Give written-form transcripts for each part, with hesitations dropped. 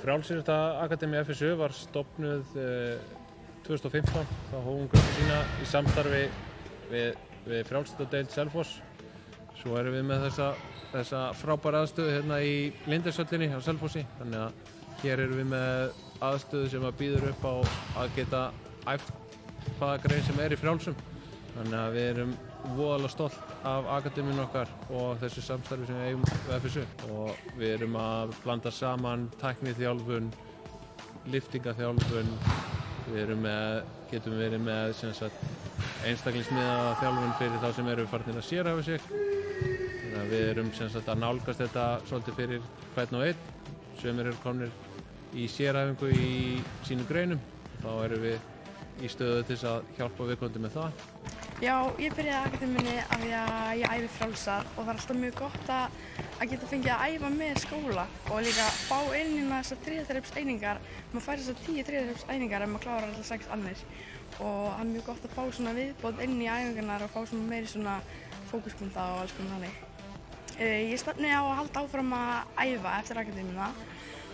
Frjálsíþróttaakademía FSU var stofnuð 2015. Þá hófum við göngu sína í samstarfi við Frjálsíþróttadeild Selfoss. Svo erum við með þessa frábæra aðstöðu hérna í Lindarshöllinni á Selfossi. Þannig að hér erum við með aðstöðu sem býður upp á að geta æft hvaða grein sem í frjálsum. Þannig að við erum voðalega stolt af akademíunni okkar og þessu samstarfi sem við eigum við FSU. Og við erum að blanda saman tækniþjálfun, lyftingaþjálfun. Við getum verið með einstaklingsmiðaða þjálfun fyrir þá sem eru farnir að sérhæfa sig. Þannig að við erum að nálgast þetta svolítið fyrir hvern og einn. Sumir eru komnir í sérhæfingu í sínum greinum. Þá erum við í stöðu til að hjálpa viðkomandi með það. Já, ég byrjaði akademíunni af því að ég æfi frjálsar og það er alltaf mjög gott að geta fengið að æfa með skóla og líka fá inn þessar 3-þreps einingar. Maður fær þessar 10 3-þreps einingar ef maður klárar alltaf 6 annir og það er mjög gott að fá svona viðbót inn í æfingarnar og fá svona meiri svona fókuspunkta og alls konar þannig. Ég stefni á að halda áfram að æfa eftir akademíuna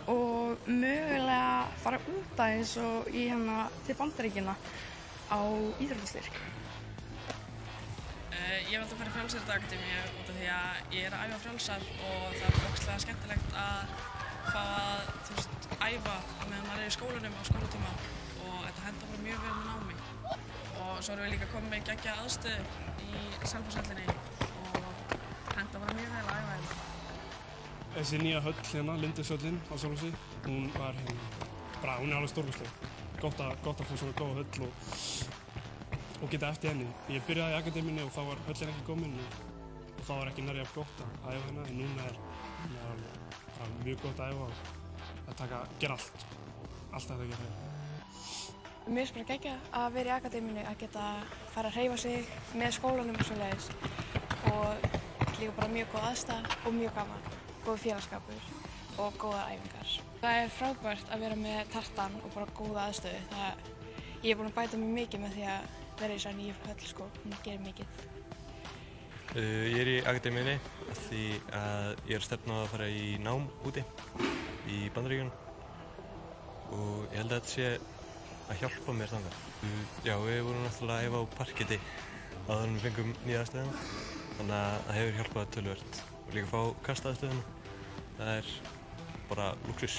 og mögulega fara út aðeins og til Bandaríkjanna á íþróttastyrk. Ég valdi að fara í Frjálsíþróttaakademíu út af því að ég að æfa frjálsar og það er ógeðslega skemmtilegt að fá að æfa meðan maður í skólanum á skólatíma og þetta hentar bara mjög vel með námi. Og svo erum við líka komið með geggjaða aðstöðu í Selfosshöllinni og hentar bara mjög vel að æfa hérna. Þessi nýja höll hérna, Lindarshöllin á Selfossi, hún er alveg stórkostleg. Gott að fá svona góða höll og geta eftir henni. Ég byrjaði í akademíunni og þá var höllin ekki komin og þá var ekki nærri jafn gott að æfa hérna. En núna er mjög gott að æfa og að gera allt þetta að gera hérna. Mér finnst bara geggjað að vera í akademíunni, að geta fara að hreyfa sig með skólanum og svoleiðis. Og líka bara mjög góð aðstaða og mjög gaman, góð félagsskapur og góðar æfingar. Það er frábært að vera með tartan og bara góða aðstöðu. Ég er búin að bæta mig mikið með því að vera í þessari nýju höll, hún gerir mikið. Ég í akademíunni af því að ég að stefna að fara í nám úti í Bandaríkjunum og ég held að þetta sé að hjálpa mér þangað. Já, við vorum náttúrulega að æfa á parketti áður en við fengum nýja aðstöðuna, þannig að það hefur hjálpað töluvert og líka fá kastaðstöðuna. Það er bara lúxus.